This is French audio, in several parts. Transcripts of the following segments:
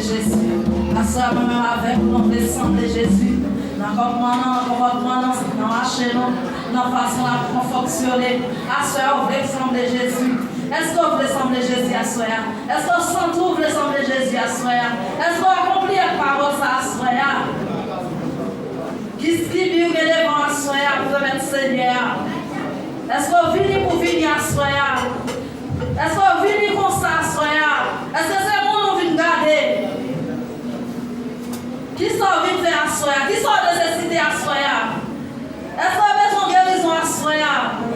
Jésus. Assoya moi-même avec nous, dans le sang de Jésus. Dans le comportement, dans la chaîne, dans la façon de fonctionner. Assoya au vrai sang de Jésus. Est-ce que vous voulez sang de Jésus assoya? Est-ce que vous sentez vous voulez sang de Jésus assoya? Est-ce que vous accomplissez la parole assoya? Qui vit devant assoya pour mettre Seigneur? Est-ce que vous venez pour venir assoya? Est-ce que vous venez comme ça assoya? Est-ce que c'est mon qui vient garder? Qui sont venus faire assoya? Qui sont nécessités assoya? Est-ce que vous avez besoin de guérison assoya?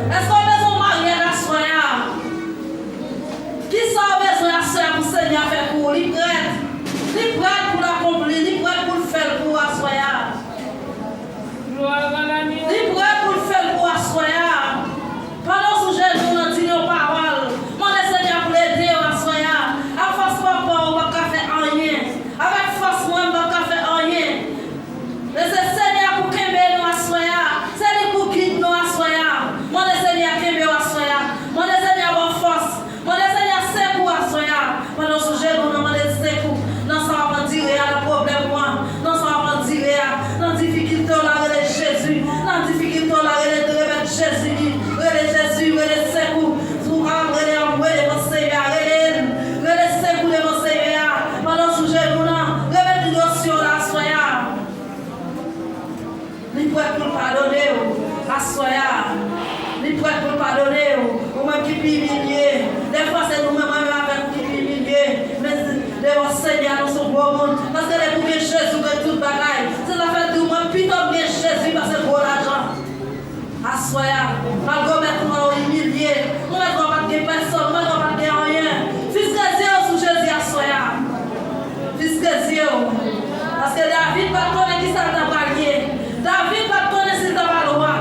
Est-ce que vous avez besoin de mariage assoya? Qui sont besoin assoya pour Seigneur faire pour? Il prête pour l'accomplir, il prête pour le faire pour assoya. Il prête pour le faire pour assoya. Pendant ce jeune, nous n'en disons pas parole. Mon Seigneur pour l'aider assoya. À force papa, on va pas faire rien. Avec force moi, on va pas faire rien. Mais c'est Seigneur pour qu'il nous assoya. C'est lui pour guider nous assoya. Mon Seigneur qui nous assoya. Mon Seigneur bonne force. Mon Seigneur c'est pour assoya. Pendant ce jeune, nous demandons c'est pour. Non ça va pas dire à la problème moi. Non ça va pas dire à la difficulté là de Jésus. La difficulté là de Jésus. Jésus, c'est pour. Pour rendre mon Seigneur. C'est pour mon Seigneur. Pendant ce jeune, nous remettons une notion là soya. Il peut pour pardonner, assoya. Il peut pour pardonner, ou même qui peut humilier. Des fois, c'est nous-mêmes avec qui peut humilier. Mais devant Seigneur, nous sommes beaux monde. Parce que les bouquets Jésus de toute bagaille. C'est la fête de moi, plutôt bien Jésus parce que pour l'argent. Assoya. Malgré maintenant humilié. Nous ne devons pas de personne, nous ne devons pas de rien. Fils que Dieu sous Jésus, assoya. Fils que Dieu. Parce que David va connaître qui ça t'a parlé. David va connaître si t'as pas le roi.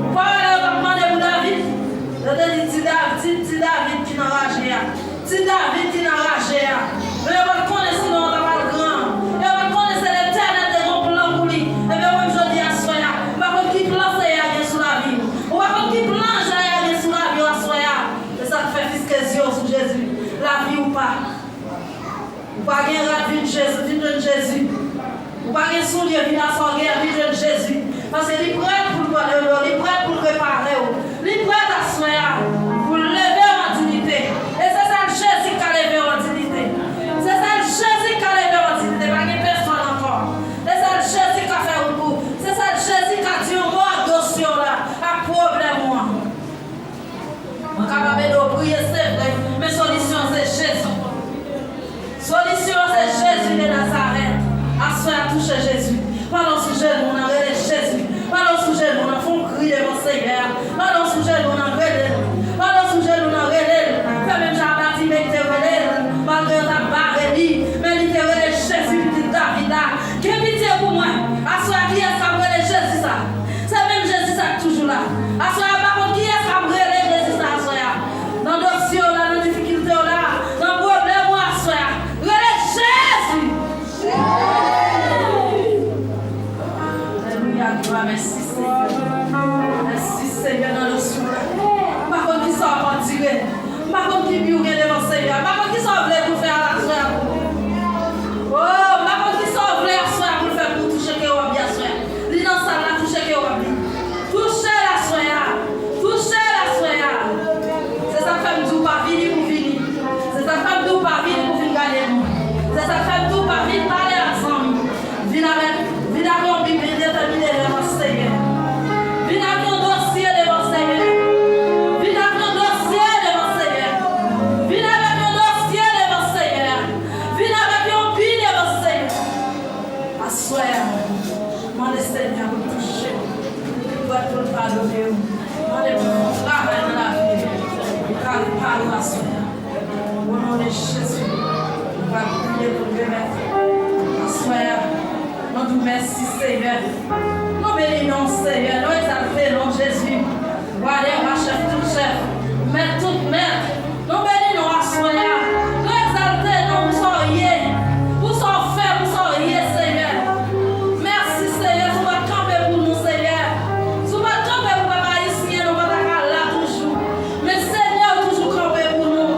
Pourquoi on va demander pour David? Je te dis, c'est David qui n'a ragé. C'est David qui n'a ragé. Mais on va connaître sinon on va pas le grand. Et on va connaître l'éternel de mon plan pour lui. Et bien moi je dis à Soya. Par contre qui plan c'est y sur la vie. Ou par contre qui plan y sur la vie à Soya. C'est ça qui fait fils que Dieu sur Jésus. La vie ou pas. Ou pas gagner la vie de Jésus, vie de Jésus. Ou pas gagner soulier, vie à son guerre, vie de Jésus. Parce qu'il est prêt pour le donner, il est prêt pour le réparer. Il est prêt à Soya pour le lever en dignité. Et c'est ça Jésus qui a levé en dignité. C'est ça Jésus qui a levé en dignité. Pas de personne encore. C'est ça Jésus qui a fait au bout. C'est ça Jésus qui a dit au mot dossier là. À problème moi. On est capable de prier, c'est vrai. Mais solution c'est Jésus. Solution c'est Jésus de Nazareth. Assoya touche Jésus. Pendant ce jeune, on a regardé Jésus. Pendant ce jeune, on a fait crier mon Seigneur. Pendant ce jeune, on a regardé. Pendant ce jeune, on a regardé. Fait même j'ai bâti, mais il te regardé. Malgré la barre, mais il te regardé Jésus, petit David. Quelle pitié pour moi. Assoya qui est sabré Jésus ça. C'est même Jésus ça toujours là. Assoya par contre qui est sabré Jésus ça. Assoya. Dans le dossier là, dans la difficulté là, dans le problème, assoya. Regardez Jésus. Merci Seigneur. Merci Seigneur dans le sous. Par contre, qui sont pas tirés. Par contre, qui vivent devant Seigneur. Par contre, qui sont venus pour faire la soeur. Oh, par contre, qui sont venus la soeur pour faire pour toucher que vous bien soeur. Li dans ça là, toucher que vous bien. Toucher la soeur. Toucher la soeur. C'est sa femme d'où pas venir pour venir. C'est sa femme d'où pas venir pour venir gagner nous. C'est sa femme d'où pas venir parler ensemble. Viens avec un Bible déterminé devant Seigneur. Viens avec un dossier devant Seigneur. Viens avec un dossier devant Seigneur. Viens avec un dossier devant Seigneur. Viens avec un pile devant Seigneur. Assoya. Demandez Seigneur pour toucher. Pour être pardonné. Demandez pour travailler dans la vie. Car il parle à Assoya. Au nom de Jésus. On va prier pour le mettre. Assoya. Nous merci Seigneur. Nous bénissons Seigneur. Nous exaltons Jésus. Voilà ma chef, tout chef. Maître, tout maître. Nous bénissons Assoya. Nous exaltons, nous sommes liés. Nous sommes faits, nous sommes liés Seigneur. Merci Seigneur. Vous va camper pour nous Seigneur. Vous va camper pour papa ici. Nous va là toujours. Mais Seigneur, toujours camper pour nous.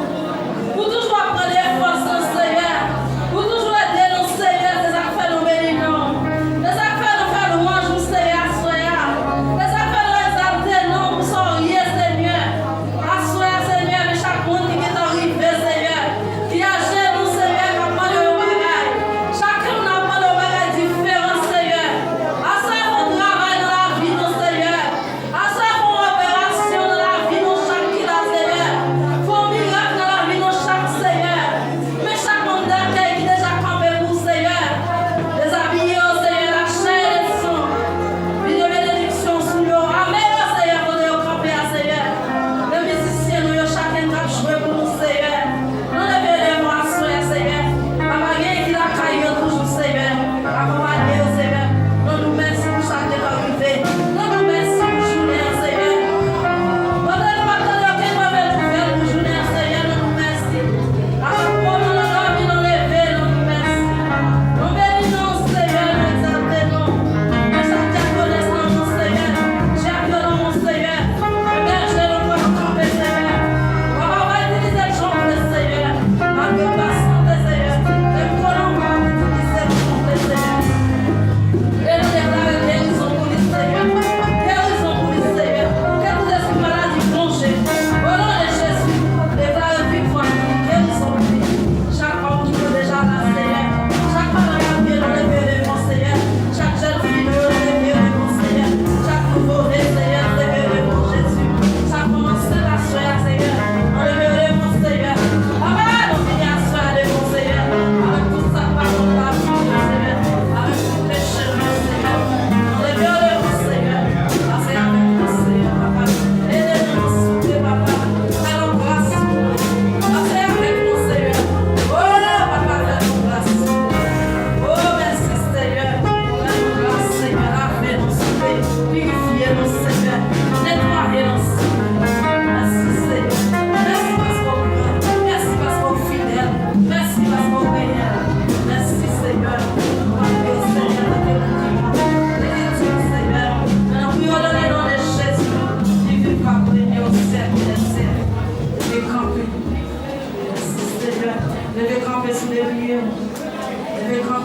Vous toujours apprendre les forces Seigneur. Vous toujours aider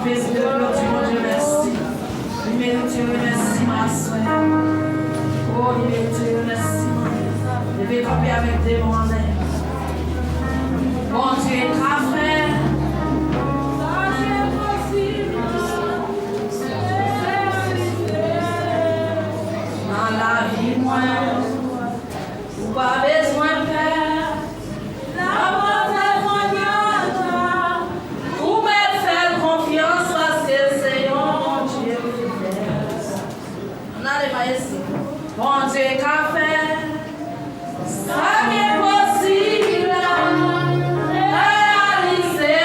plaisir de gloire, mon Dieu, merci. Il mérite le remerciement, soeur. Oh, il mérite le remerciement. Je vais camper avec des mots en l'air. Bon Dieu est parfait. Dans la vie, moi, pas besoin de faire. La bonne pour me faire confiance parce que le Seigneur, mon Dieu, on a les maïs. Bon Dieu qu'a fait, ça qui est possible, réaliser.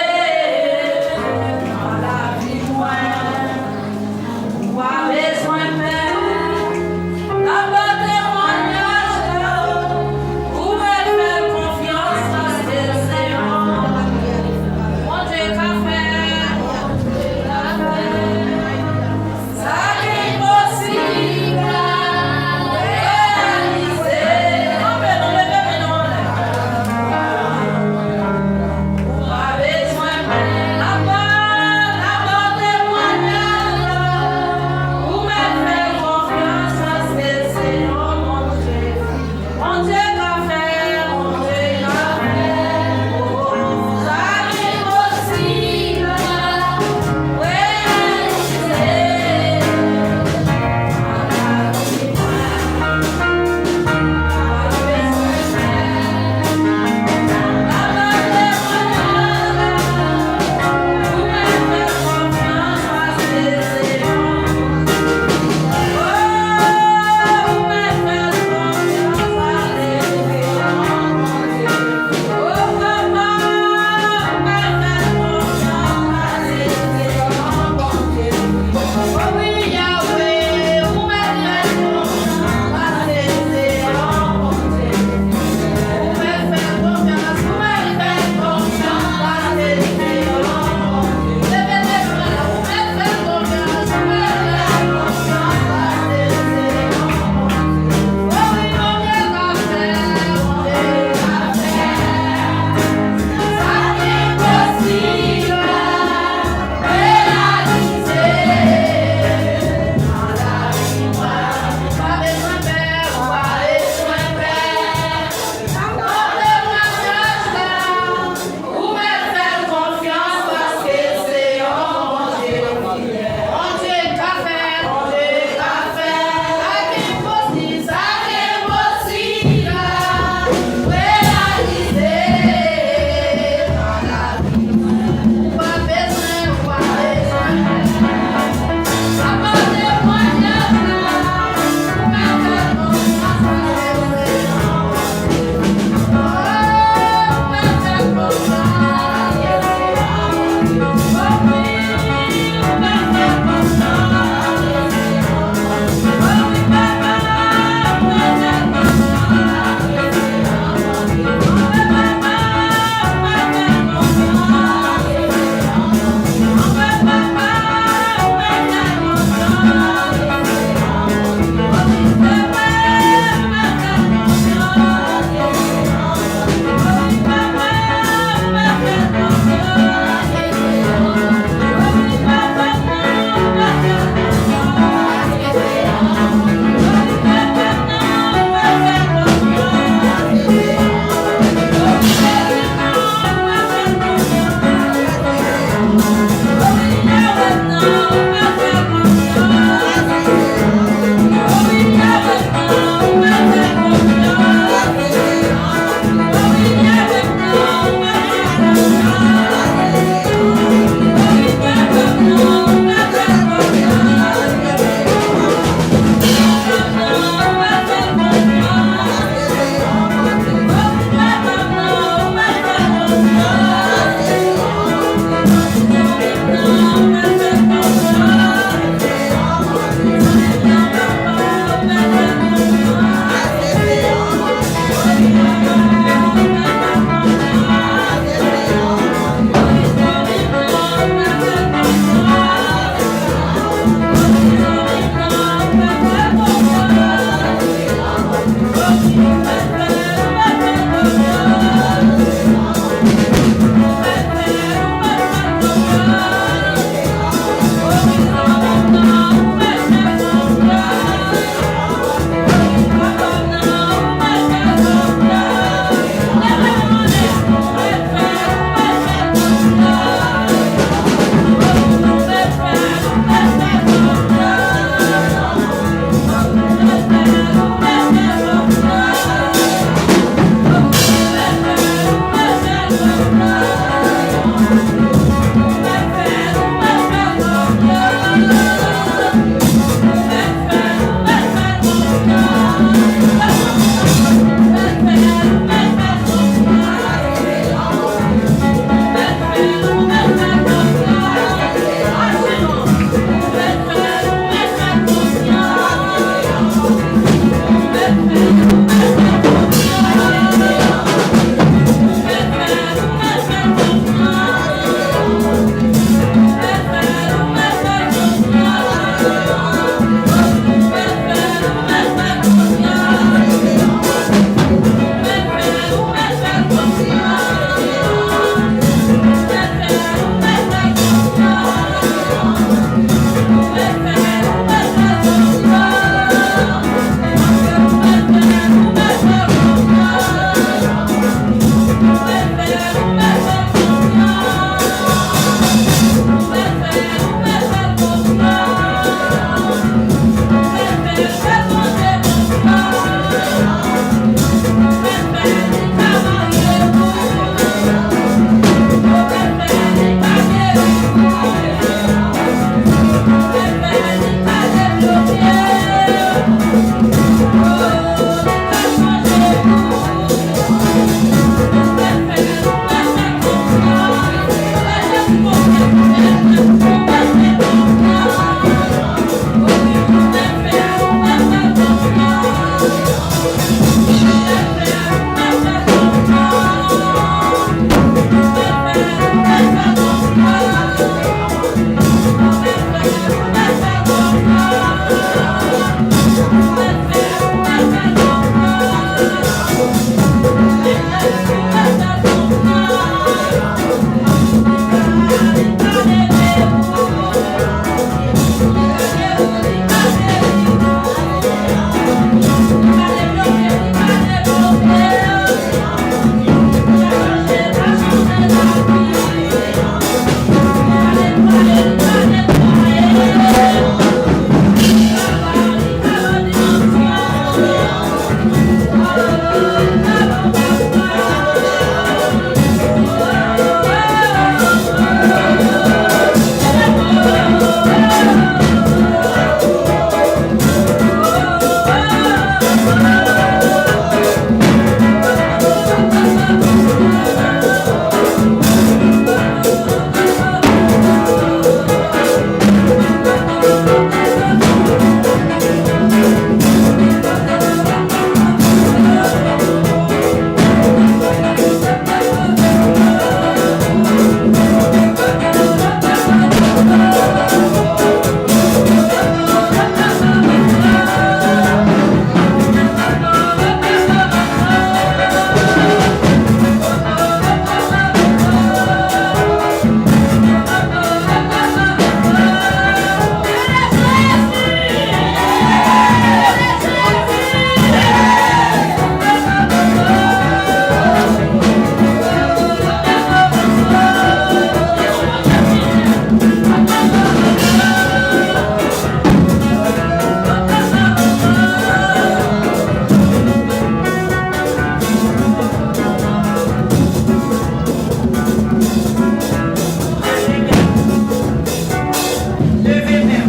Levez main.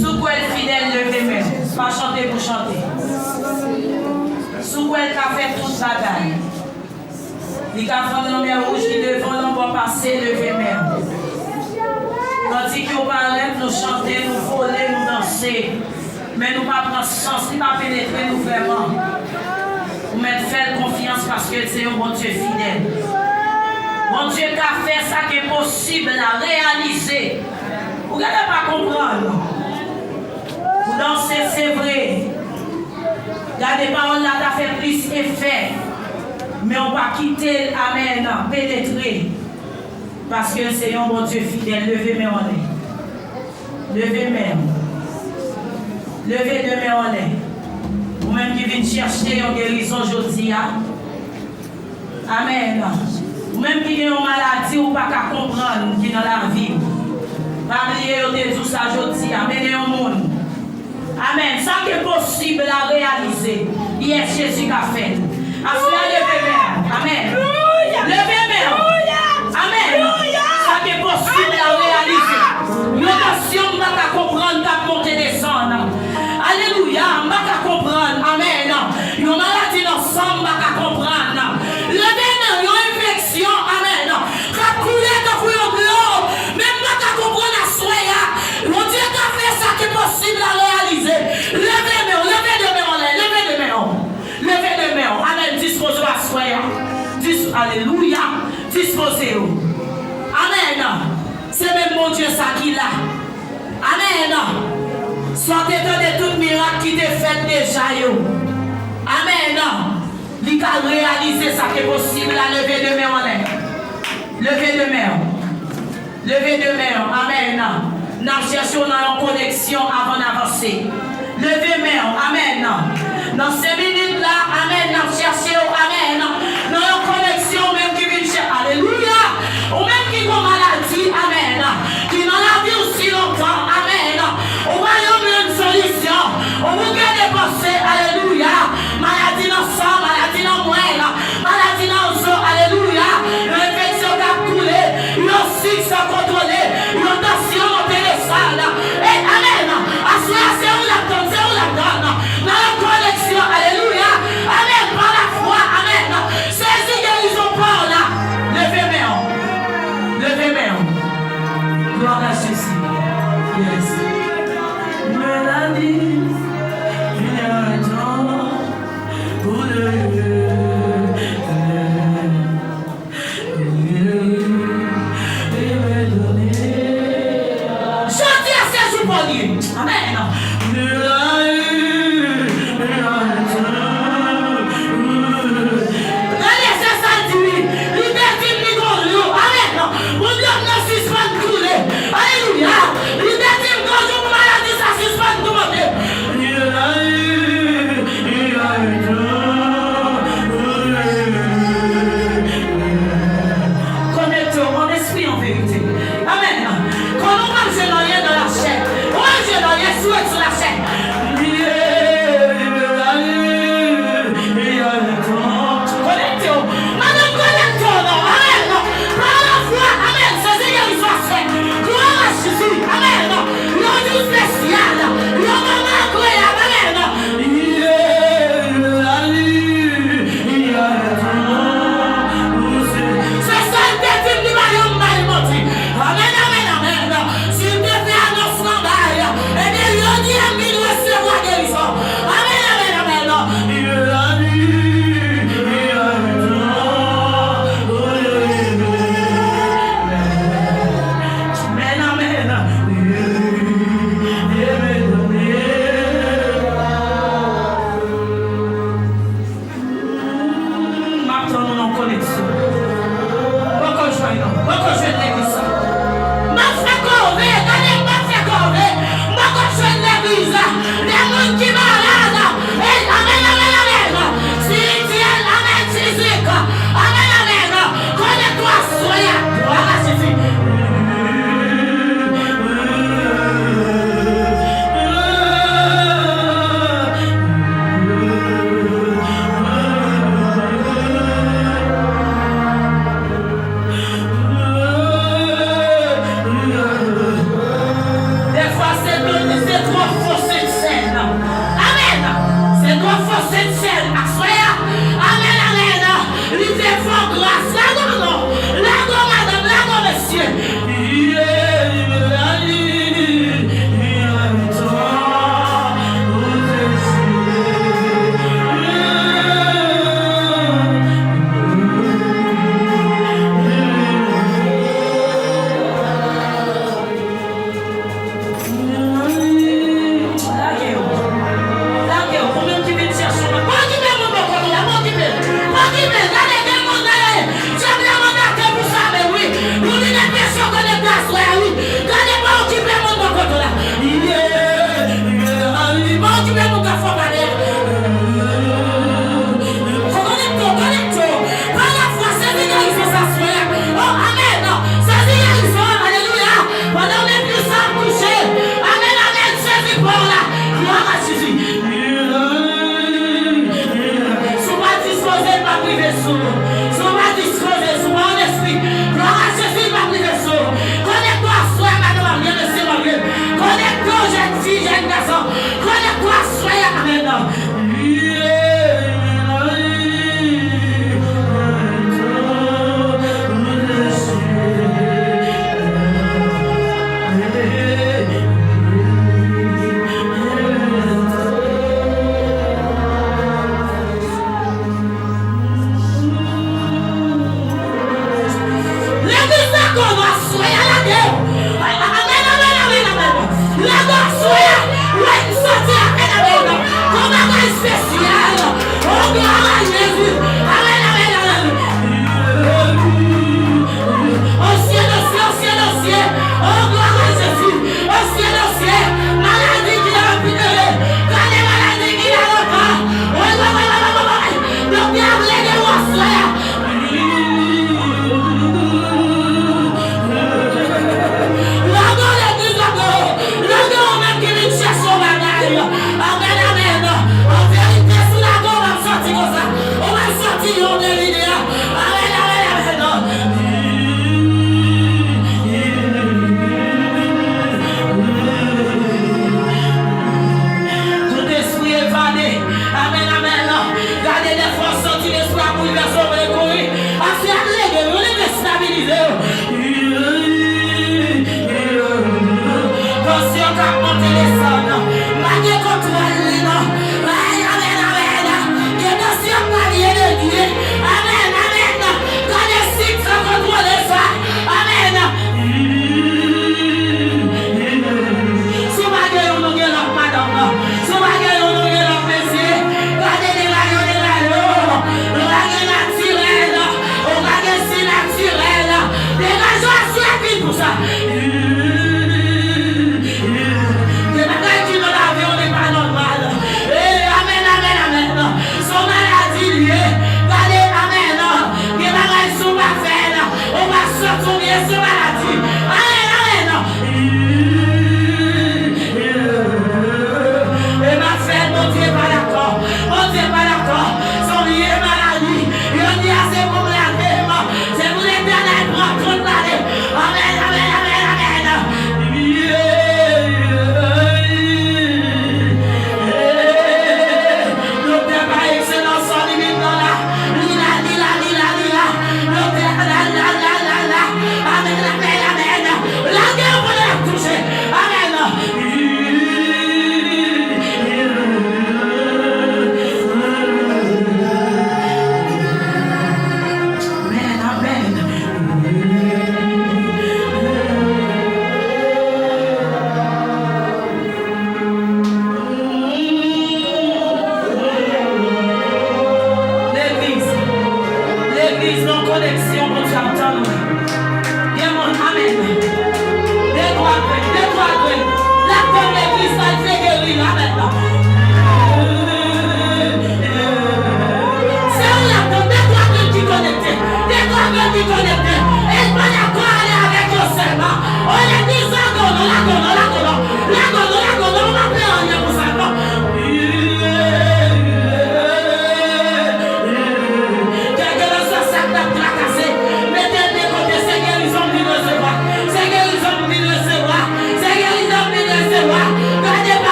Sous quoi elle fidèle, levez main. Pas chanter pour chanter. Sous quoi elle a fait toute bataille. Il a fait dans mes rouges qui devant l'envoi passer, levez main. Tandis que nous parlons, nous chanter, nous voler, nous danser. Mais nous ne pas prendre sens, nous ne pas pénétrer nous vraiment. Nous mettre faire confiance parce que c'est un bon Dieu fidèle. Mon Dieu qui a fait ça qui est possible à réaliser. Vous n'allez pas comprendre. Vous dansez, c'est vrai. Regardez, paroles là, ça fait plus effet. Mais on va quitter, amen, pénétrer. Parce que c'est un bon Dieu fidèle. Levez mes en l'air. Levez mes. Levez de mes en l'air. Vous-même qui venez chercher une guérison aujourd'hui. Amen. Vous-même qui avez une maladie ou pas qu'à comprendre qui est dans la vie. Parlez de tout ça aujourd'hui. Amenez au monde. Amen. Ça qui est possible à réaliser. Hier, Jésus a fait. Levez mes. Amen. Levez mes. Amen. Ça qui est possible à réaliser. L'occasion, on va comprendre, va monter descendre. Alléluia, on va comprendre. Amen. Une maladie ensemble, on va comprendre. Levez une infection. Amen. Quand couler dans le globe, même pas comprendre à soi. Mon Dieu a fait ça qui est possible à réaliser. Levez de main. Amen. Disposez à soi. Alléluia. Disposez-vous. Amen. C'est même mon Dieu ça qui l'a. Amen. Sortez de tout miracle qui est fait déjà. Amen. Il a réalisé ça qui est possible à lever de main en l'air. Lever de main. Lever de main. Amen. Nous cherchons une connexion avant d'avancer. Levez main. Amen. Dans ces minutes-là, amen. Nous cherchons. Amen. Nous avons une connexion même qui vient chercher. Alléluia. Ou même qui a une maladie. Amen. Qui dans la vie aussi longtemps. Amen. On va y avoir une solution. On vous garde penser. Alléluia. Maladie dans le sang, maladie dans le moelle, maladie dans le sang. Alléluia. L'infection qui a coulé. Une cycle sans contrôler. Une tension montée les salles. Et amen. C'est où la donne. C'est où la donne. Dans la connexion. Alléluia. Amen. Par la foi. Amen. Saisis guérison par là. Levez main. Levez main. Gloire à Jésus. Yes. Mélanie, il y a un temps pour le chantez à ces jours pour lui. Amen. Alléluia.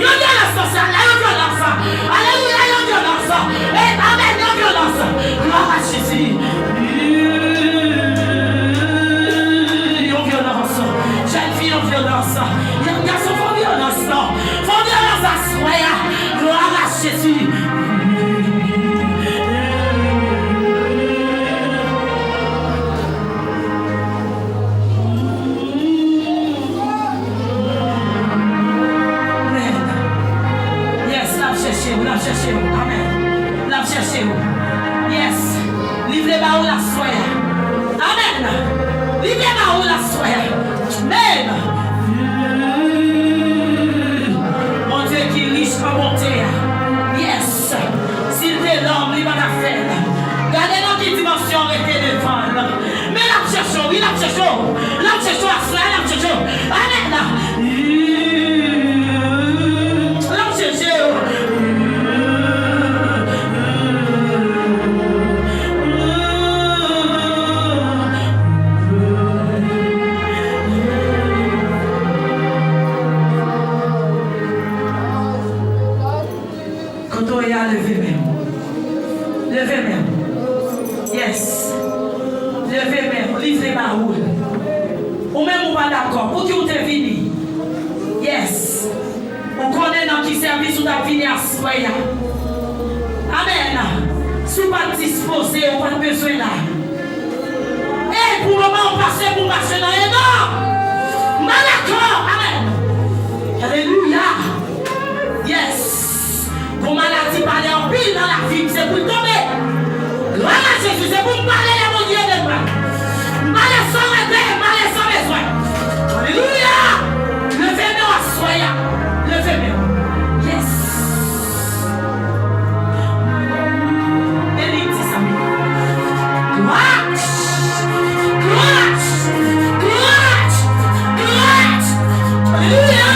Yon violence dans ça, là, yon violence. Alléluia, yon violence. Et amen, yon violence. Gloire à Jésus. Yon violence. Jeune fille, yon violence. Yon garçon, faut violence, non. Faut violence à soi. Gloire à Jésus. Cherchez-vous. Amen. La cherchez-vous. Yes. Livrez-moi la soie. Amen. Livrez-moi la soie. Amen. Mon Dieu qui est riche en bonté. Yes. S'il est l'homme, il va la faire. Regardez dans quelle dimension était devant. Mais la cherchons, oui, la cherchons. La cherchons la soie, la cherchons. Amen. La cherchons. Levez même. Yes. Levez même. Livrez ma roue. Ou même ou pas d'accord. Pour qui vous êtes venu. Yes. Vous connaissez dans qui service vous avez venu à soi. Amen. Si vous pas disposé, vous pas besoin là. Et pour le moment, on passe pour marcher dans les noms. Malaccord. Amen. Alléluia. Yes. Pour maladie, parler en pile dans la vie, c'est pour tomber. Gloire à Jésus, c'est pour parler à mon Dieu de moi. Parler sans regret, parler sans besoin. Alléluia. Levez-moi à soya. Levez-moi. Yes. Béni dit ça. Gloire. Gloire. Gloire. Gloire. Alléluia.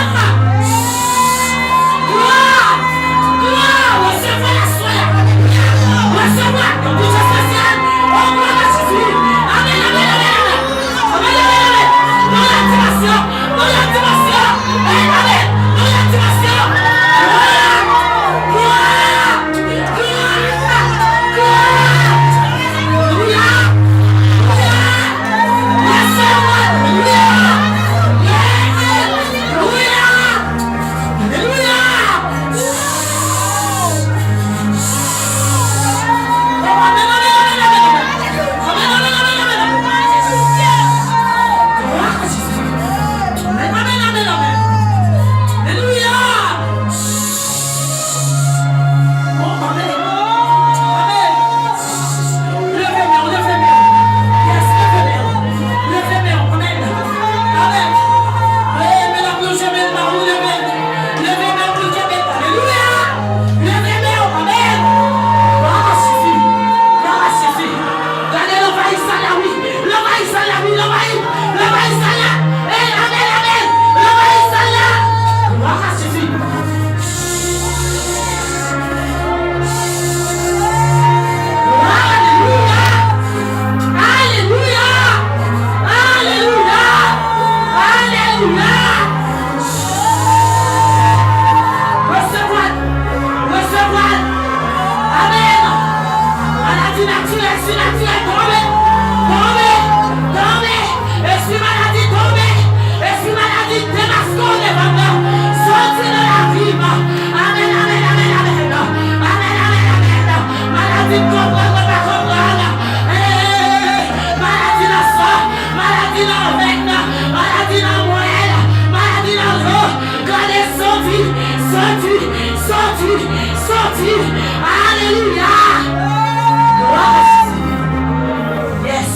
Yes.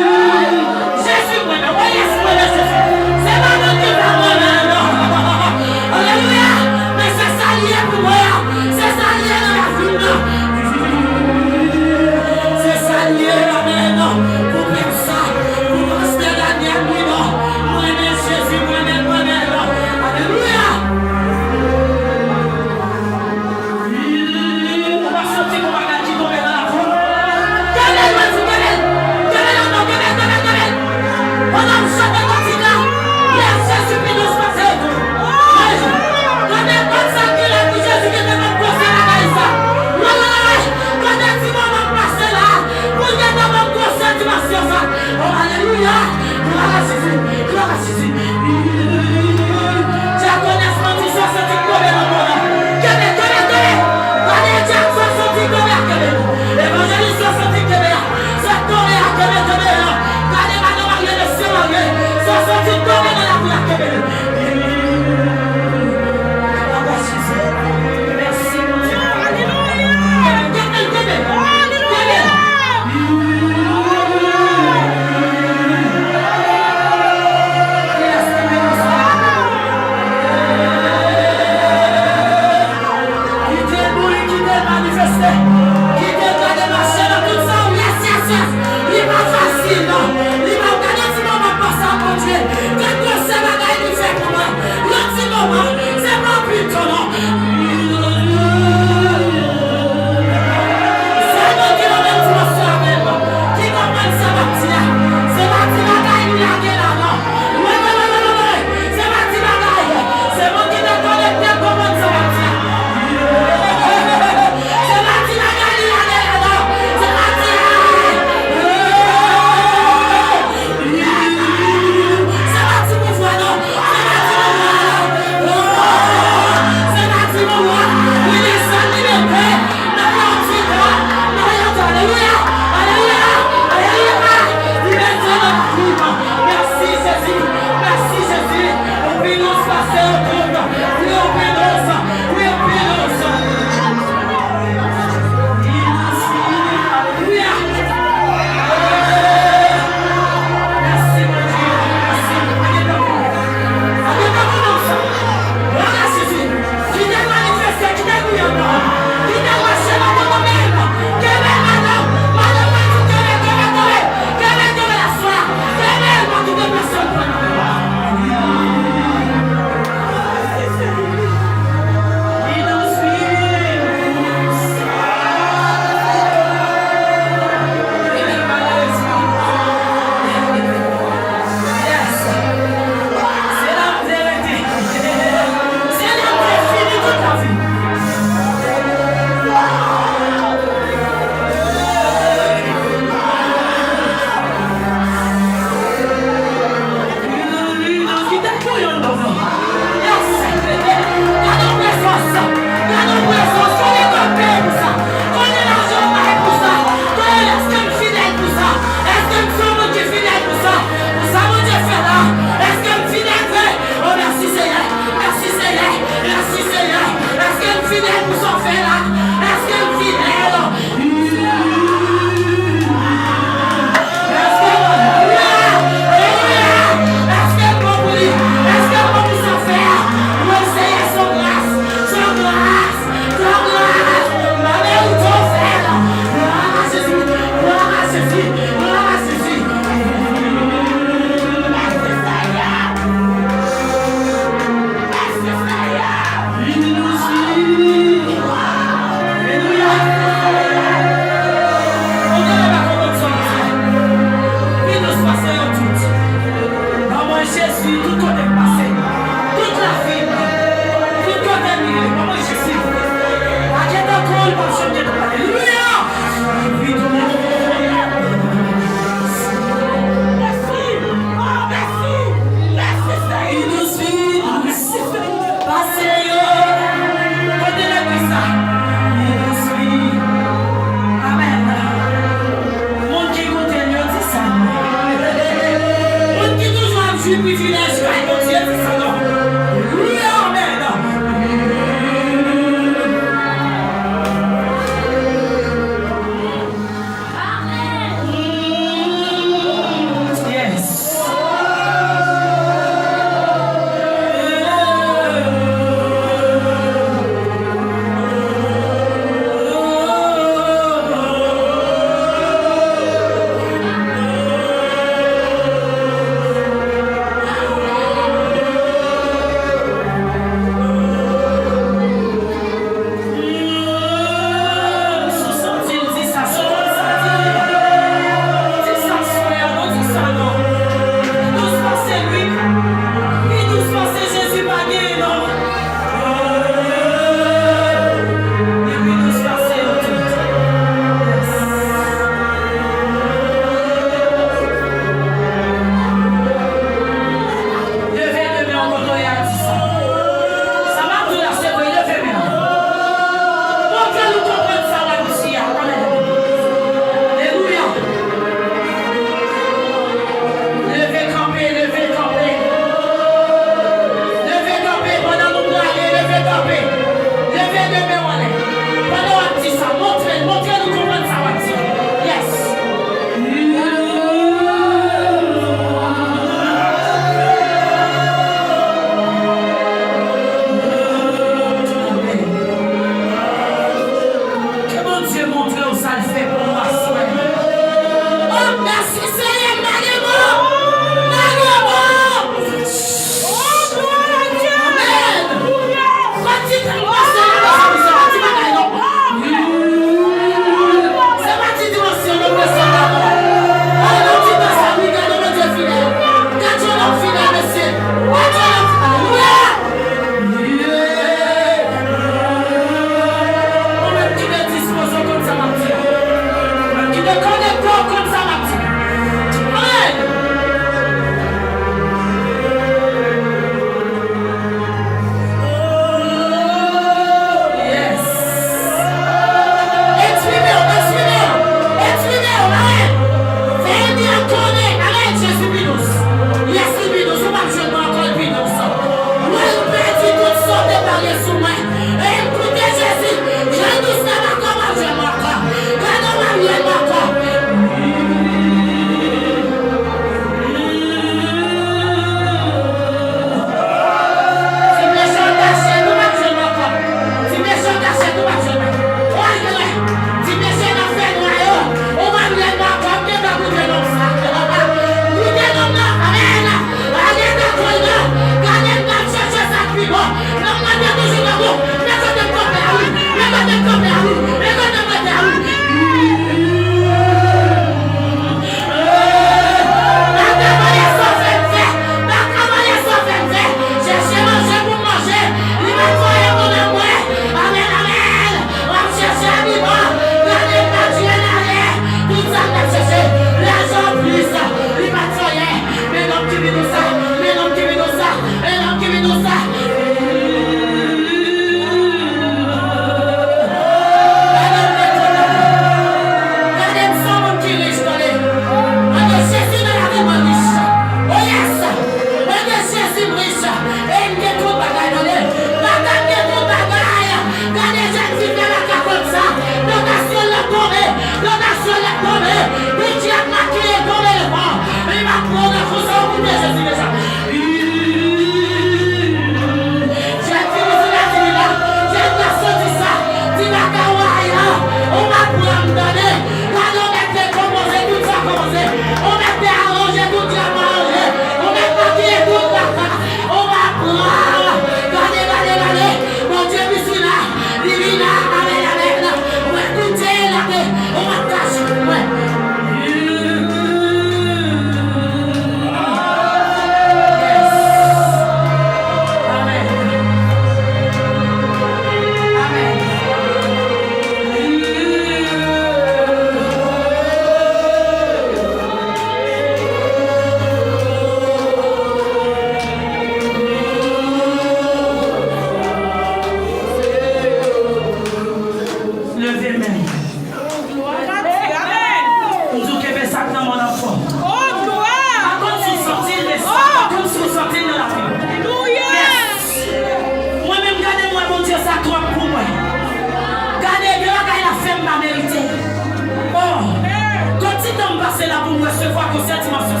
recevoir pour cette dimension.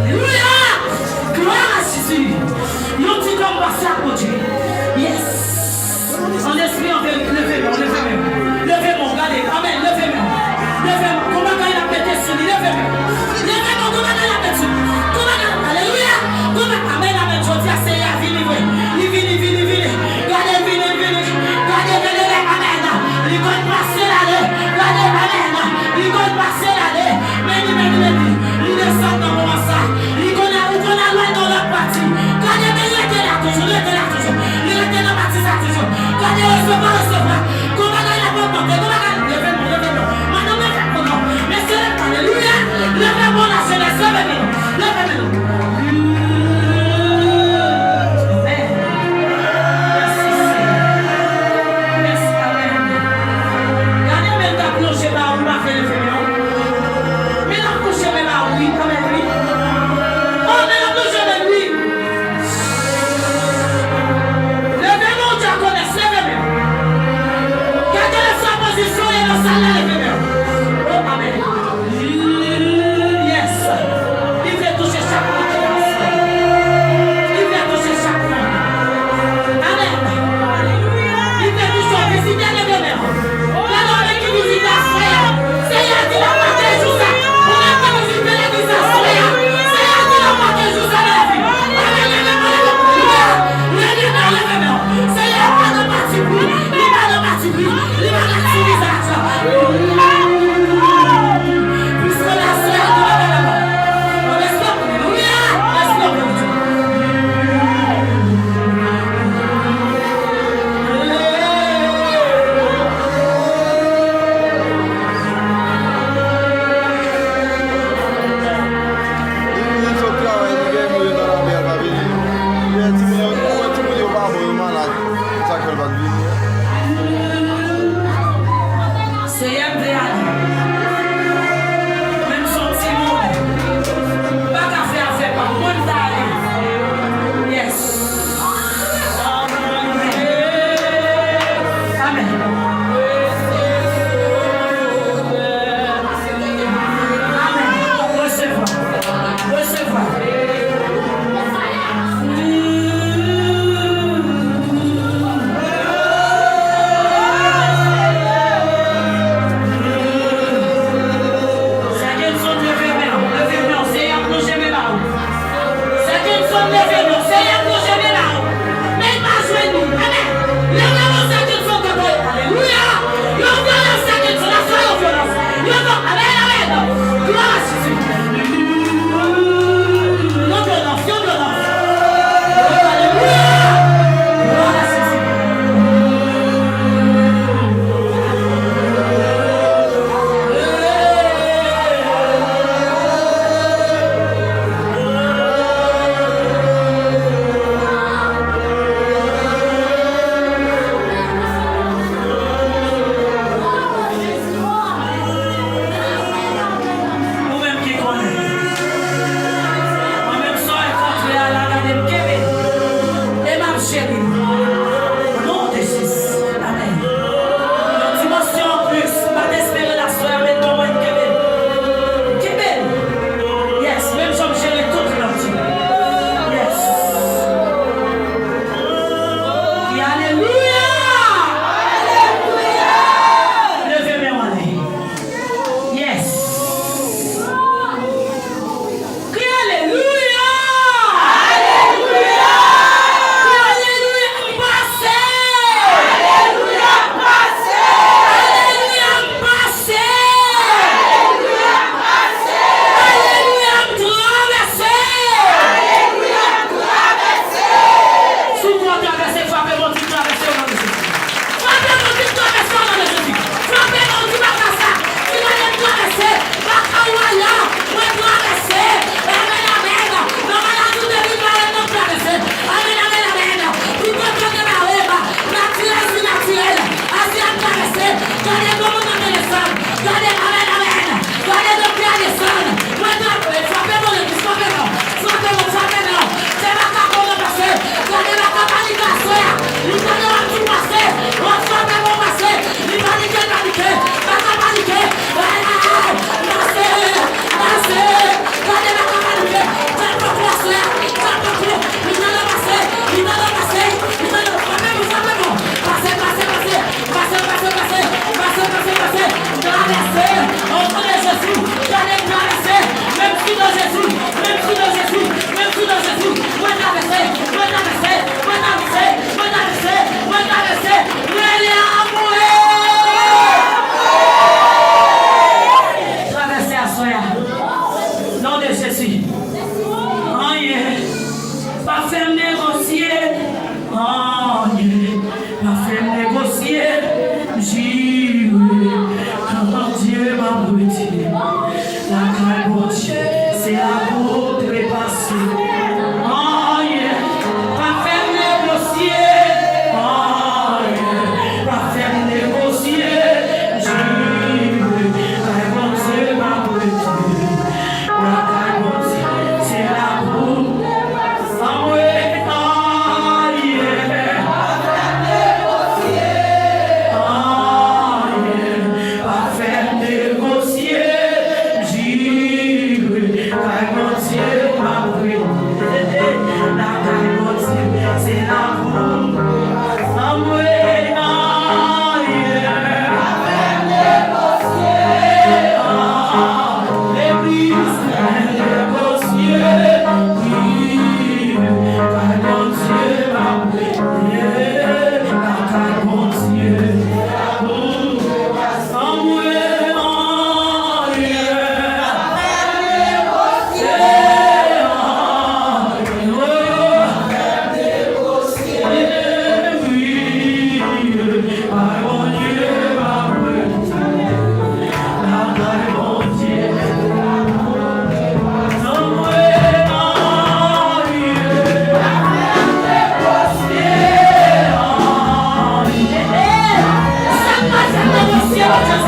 Alléluia. Gloire à Jésus. Nous dit comme passer à côté. Yes. En esprit, en vérité, levez-moi, levez-moi. Levez-moi, regardez. Amen, levez-moi. Levez-moi. Comment il a pété sur lui? Levez-moi. Levez-moi, comment il a pété sur lui? Alléluia. Amen, amen. Je dis à Seigneur, viens, viens. Regardez, viens. Regardez, amen. Il va passer l'année. Regardez, amen. Il va passer l'année. Meni. Yes.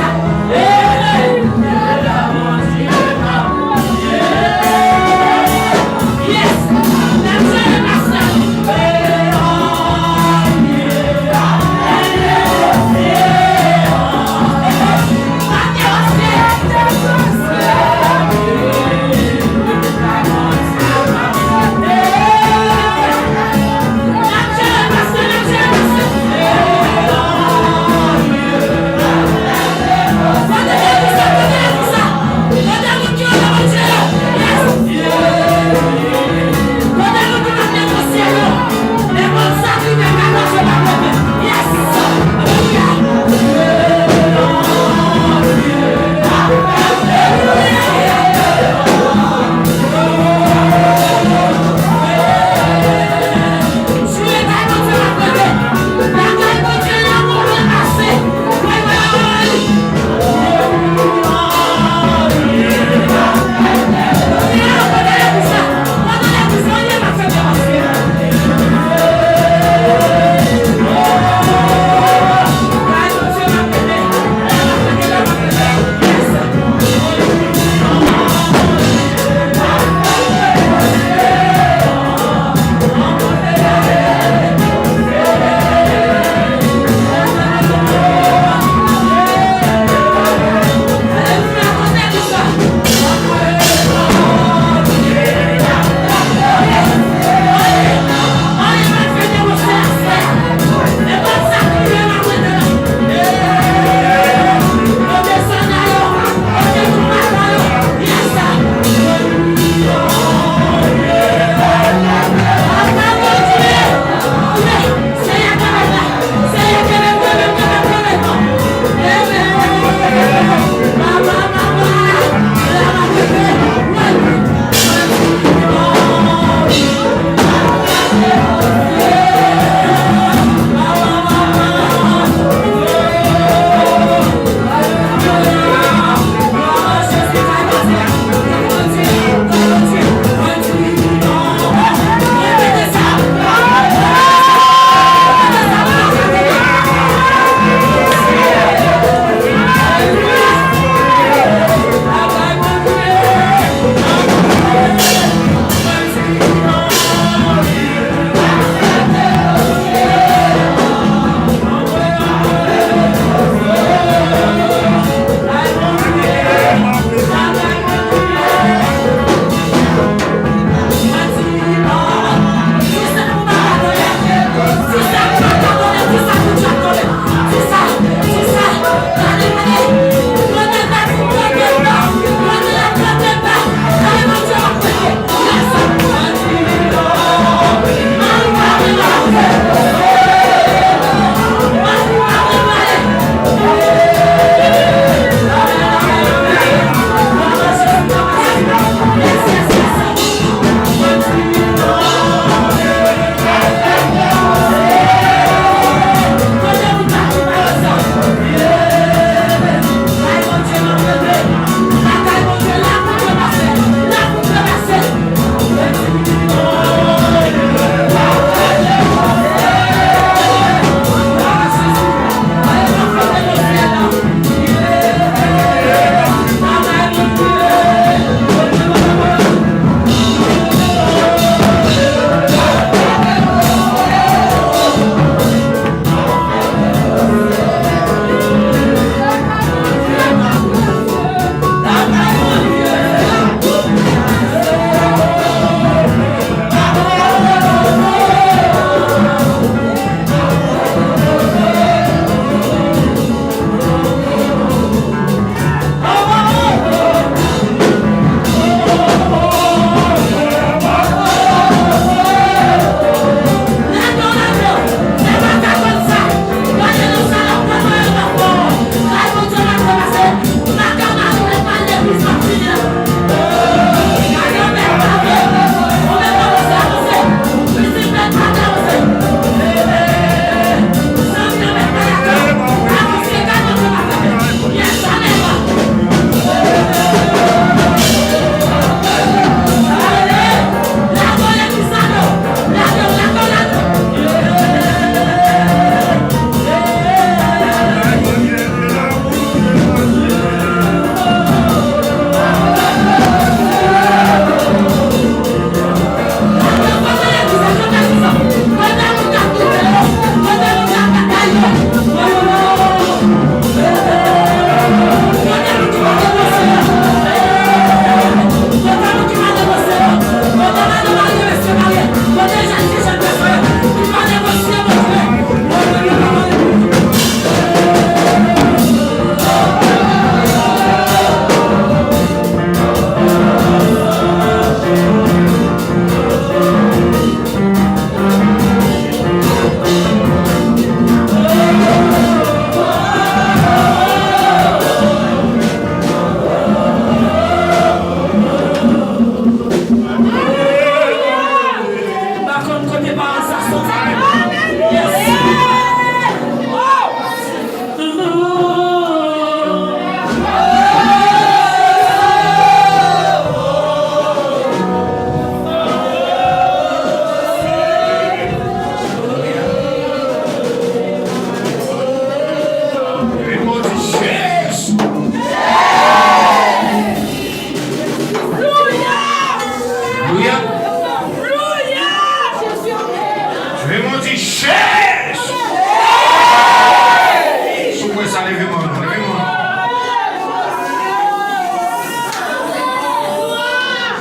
levez-moi, levez-moi.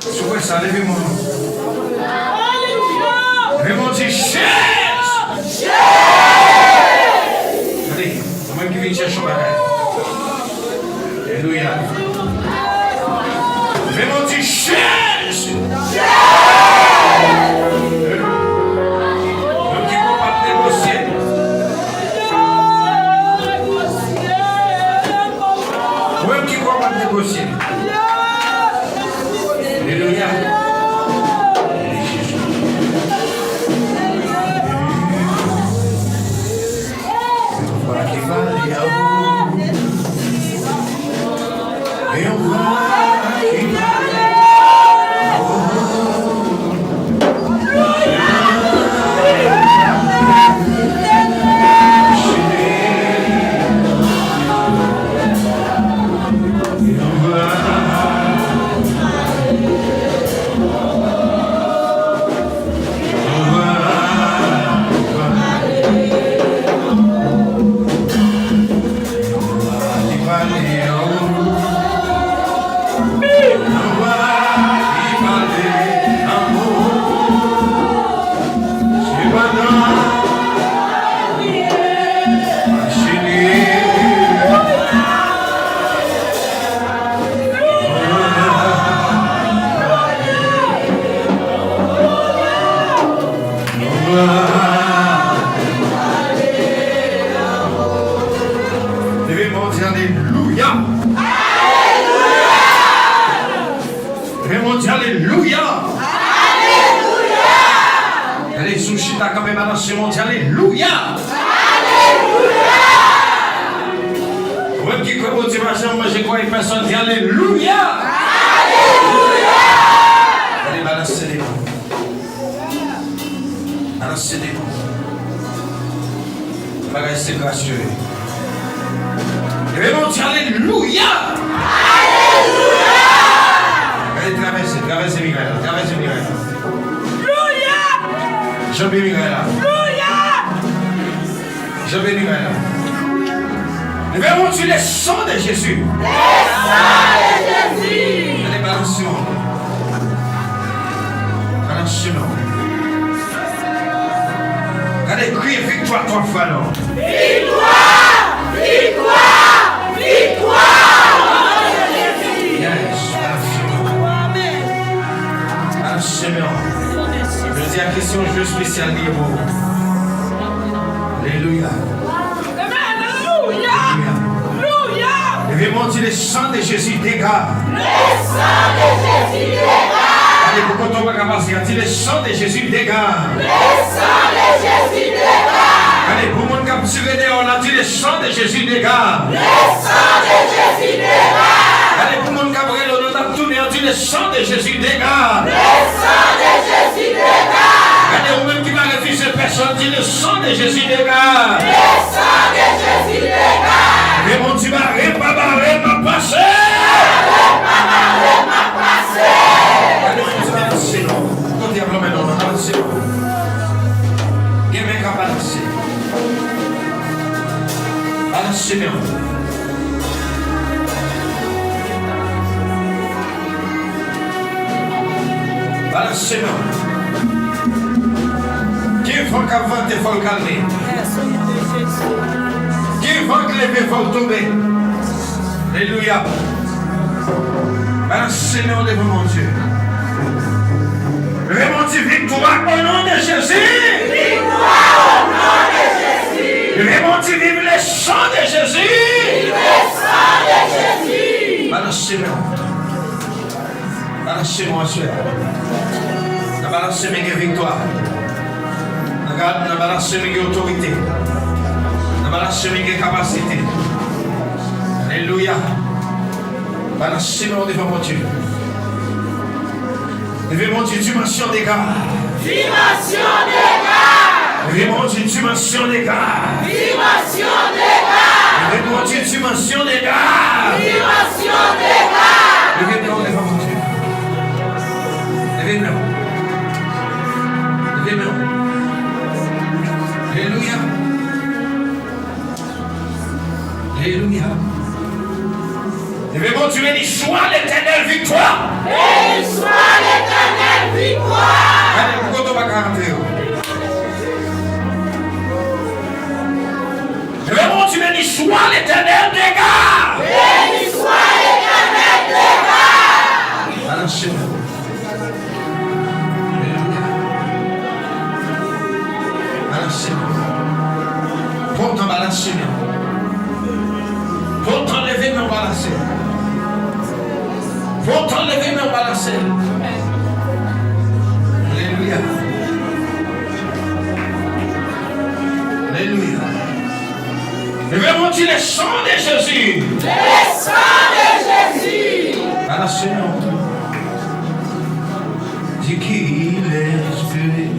Souvent ça, levez-moi. Levez-moi, dis chaise. Allez, c'est moi qui viens chercher mon bagage. Alléluia. Levez-moi, dis chaise. Même qui ne peut pas négocier. Même qui ne peut pas négocier. Alléluia. Alléluia. Balancez-nous devant mon Dieu. Remontez victoire au nom de Jésus. Victoire au nom de Jésus. Remontez vive le sang de Jésus. Vive le sang de Jésus. Balancez-nous. Balancez-moi, soeur. Balancez-moi victoire. Balancez-moi autorité. Balancez-moi capacité. Alléluia. Balancez-moi devant mon Dieu. Devant mon Dieu, dimension des gars. Dimension des gars. Devant mon Dieu, dimension des gars. Dimension des gars. Devant mon Dieu, dimension des gars. Dimension des gars. Levez-moi devant mon Dieu. Levez-moi. Levez-moi. Alléluia. Alléluia. Levez-moi, tu bénis, soit l'éternel victoire. Et soit l'éternel victoire. Allez, pourquoi tu vas garantir? Levez-moi, tu bénis, soit l'éternel dégâts. Et soit l'éternel dégâts. Balancez-moi. Pourtant balancer, pourtant lever mais balancer, pourtant lever mais balancer. Alléluia, alléluia. Levez-moi le sang de Jésus. Le sang de Jésus. Balancez-nous. Dis qu'il est spirit.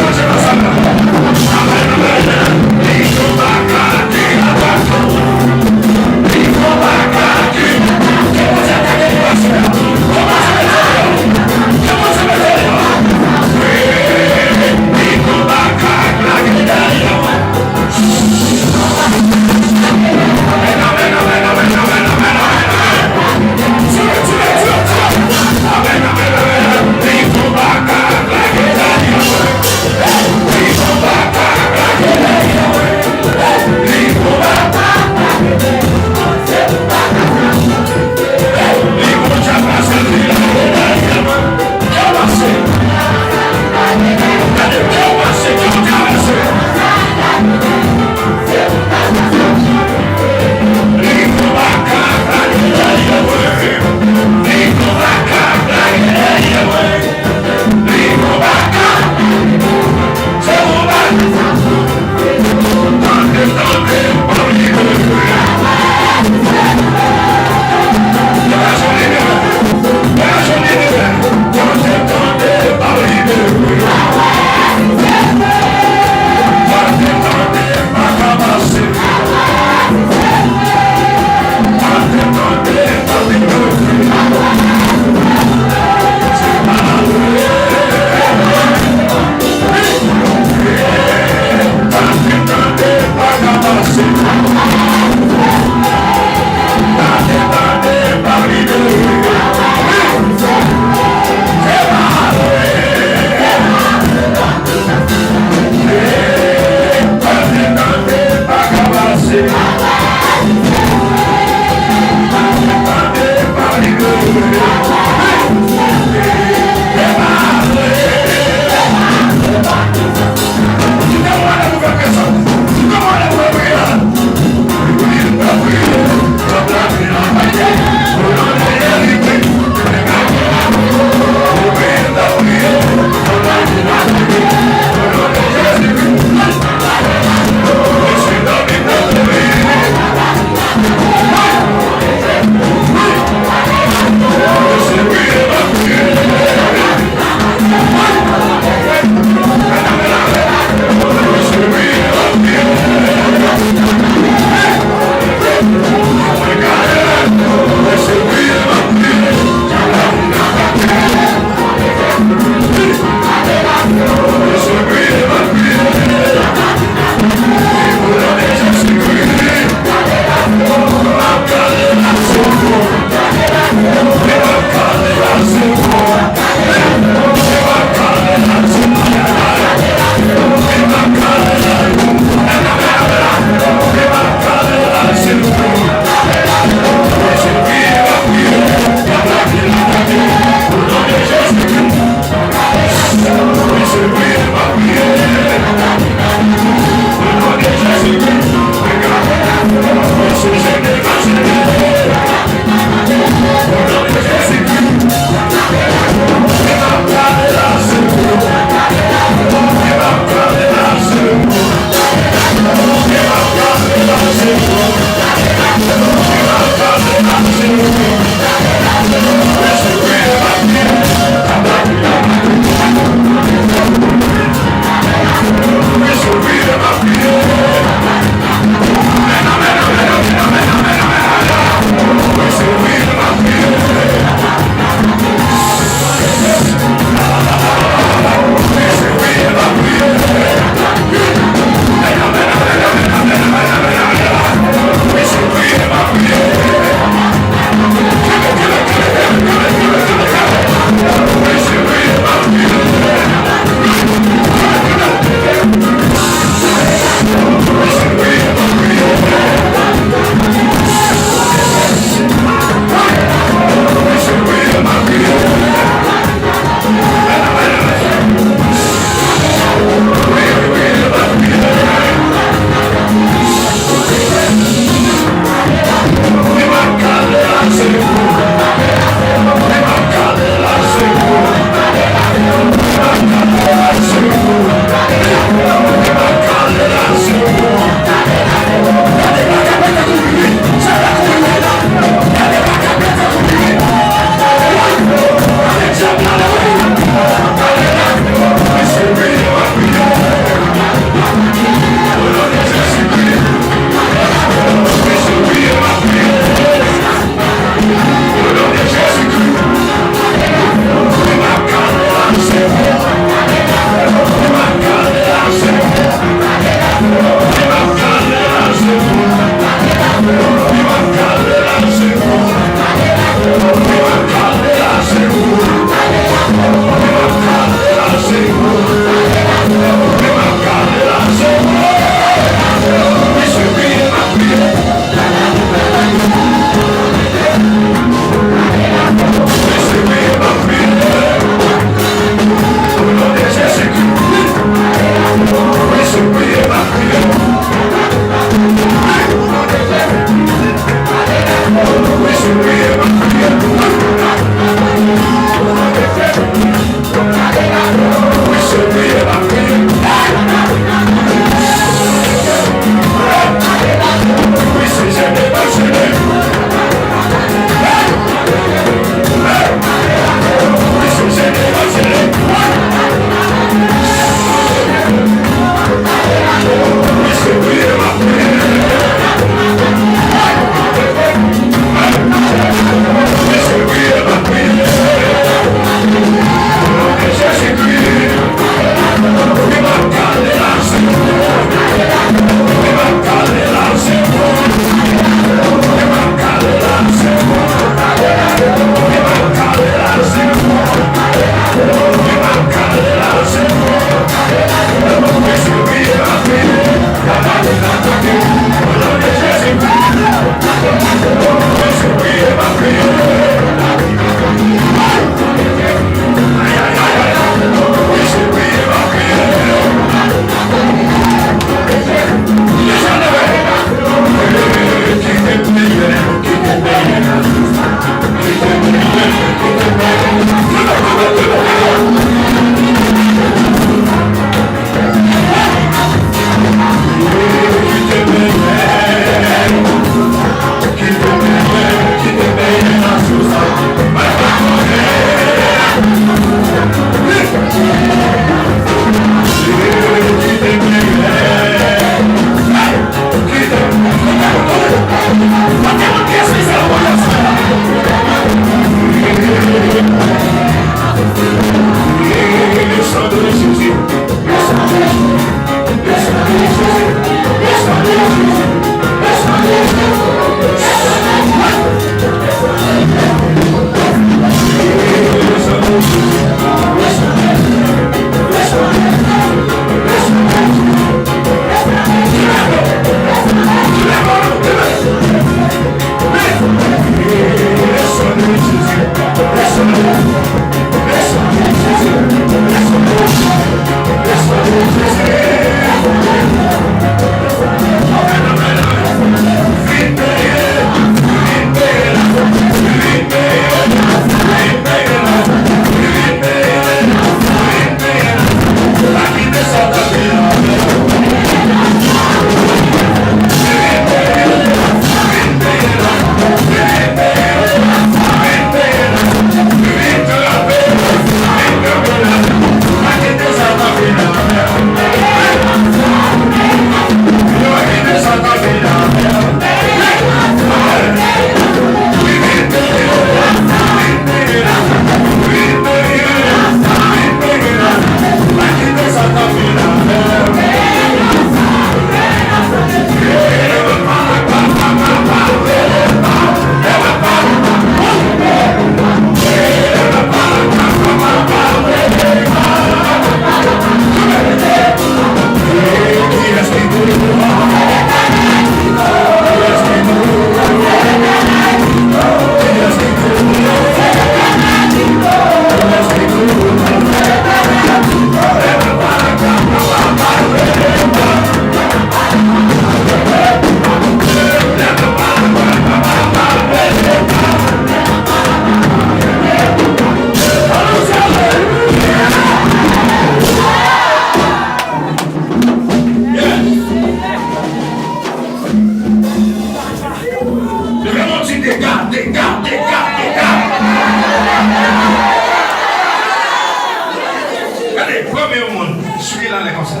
Allez, premier monde, souquez là, comme ça.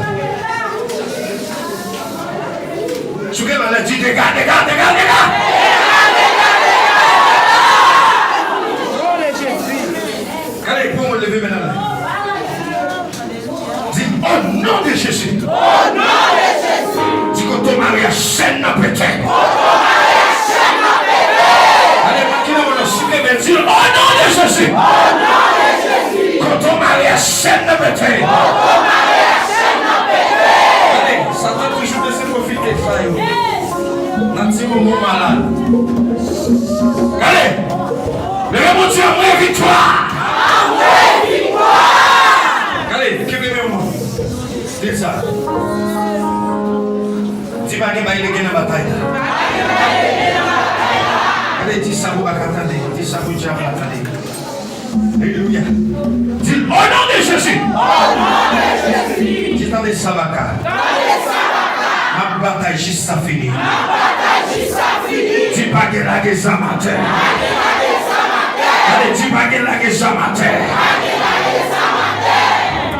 Souquez là, dit dégage. Allez, pour me lever maintenant. Dis au nom de Jésus. Dis que ton mariage chaîne n'a pété. Allez, maintenant, on a souqué, mais dis au nom de Jésus. Quand ton mariage chaîne n'a pété. Allez, Satan toujours de se profiter de ça. Nanti mon malade. Allez, levez mon Dieu à moi victoire. Allez, qui veut moi? Dis ça. Dis pas qu'il va y aller dans la bataille. Allez, dis ça pour attendre. Dis ça pour Dieu attendre. Alléluia. Dis au nom de Jésus. Dis dans les sabaka. Ma bataille juste à finir. Dis pas que la guerre matin. Allez, dis pas que la guerre matin.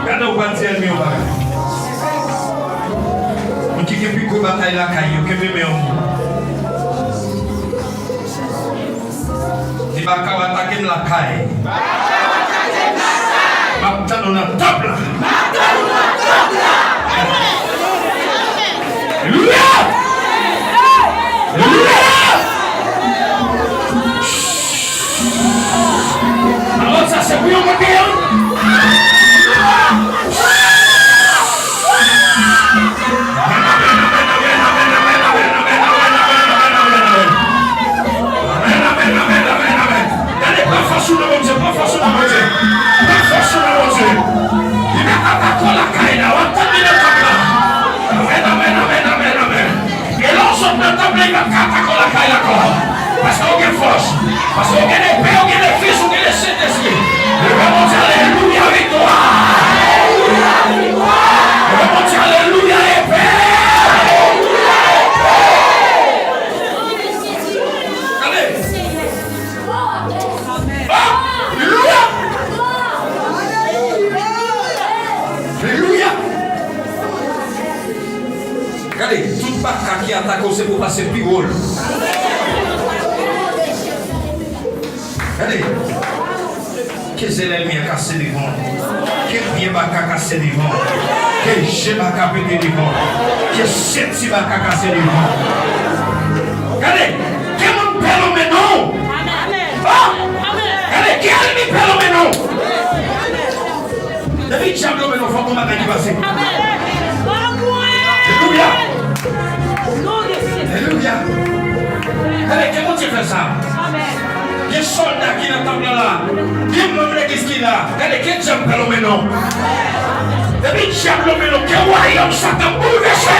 Regardez au bâtiment mieux bas. On dit que plus que bataille la caillou que même on. Dis pas qu'on attaque la caille. Maintenant on a table. Alléluia. Alors ça c'est bouillon mon cœur. Parce qu'on a force, parce qu'on a des pères, on a des fils, on a des Saint-Esprit. Le monde dit alléluia victoire. Le monde dit alléluia épée. Allez. Alléluia. Alléluia. Regardez, toute bataille qui attaque, c'est pour passer plus haut. Regardez, que c'est l'ennemi a cassé les vents, que bien va casser les vents, que je va péter les vents, que c'est va casser les vents. Regardez, que mon père me non. Regardez, qui a mis père me non. David Chamblon me non, faut qu'on m'attende passer. Alléluia. Alléluia. Regardez, que mon Dieu fait ça. Les soldats qui n'entendent là, qui me disent qu'il a, regardez, qui j'aime pas l'homme non. David j'aime l'homme non, que royaume Satan bouleversé.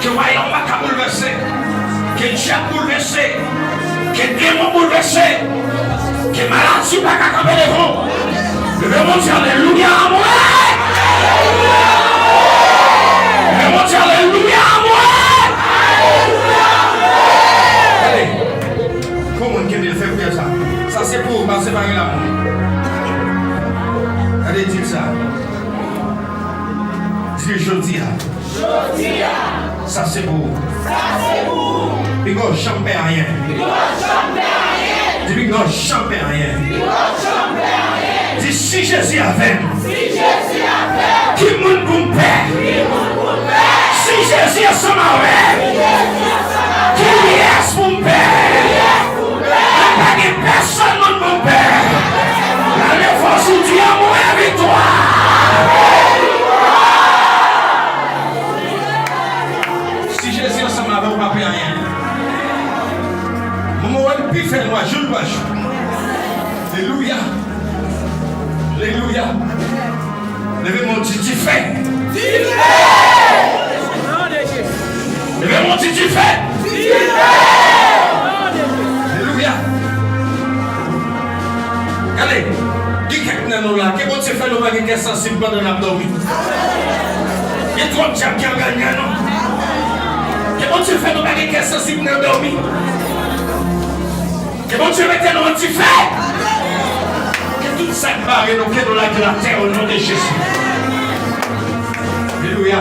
Que royaume va bouleversé. Que Dieu bouleversé. Que démon bouleversé. Que maladie va camper devant. Le monde dit alléluia à moi. Le monde dit alléluia à moi. Allez. Comment qu'il fait pour ça? Ça c'est pour passer par là. Allez, dis ça. Dis je dis. Ça c'est pour. Puis qu'on chante rien. Dis qu'on chante rien. Dis si Jésus avait. Qui moun pour me père. Si Jésus est son avec. Qui est pour me père. Personne ne mon père. La force du Dieu à moi victoire. Si Jésus ensemble avec vous, pas rien. Mon plus fait moi, je le vois. Alléluia. Alléluia. Levez mon titi fait. Levez mon titi fait. Alléluia. Allez, qui est là? Qui bon se fait le bagage qui est sensible pendant l'abdomen? Il y a trop de gens qui ont gagné, non? Qui bon se fait le bagage qui est sensible dans l'abdomen? Que bon Dieu mette dans un petit fait. Que tout ça barre nous que dans la terre au nom de Jésus. Alléluia.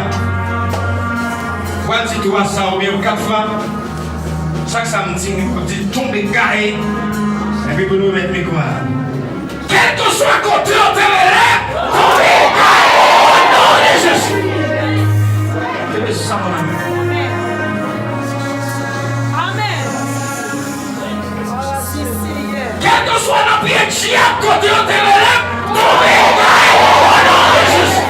Voilà, tu vois ça au mieux 4 fois. Chaque samedi, on dit tomber garé. Et puis pour nous mettre mes quoi. Quel que soit côté on te relève, tomber garé au nom de Jésus. Que le sang mon ami. Quel que soit notre pied de chien, côté on te relève, tomber garé au nom de Jésus.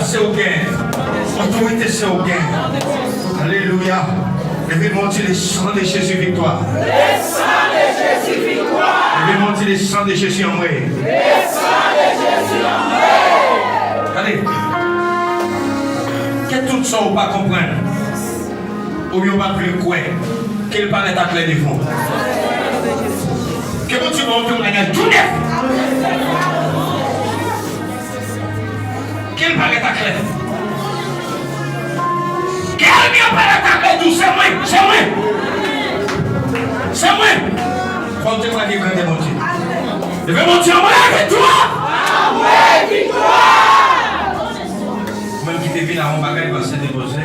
C'est au gain. Autorité, c'est au gain. Alléluia. Levez monter le sang de Jésus victoire. Le sang de Jésus victoire. Levez monter le sang de Jésus en moi. Le sang de Jésus en moi. Allez. Que tout ça ou pas comprendre. Ou bien on va plus quoi. Qu'il paraît à clé de fond. Que bon Dieu va ouvrir un tout neuf. Quel paraît à clé? Quel mieux paraît à clé? C'est moi, c'est moi. C'est moi. Faut te dire que vous monter. Je vais monter en moi avec toi. En moi, victoire. Même qui te vient à mon bagage, il va se déposer.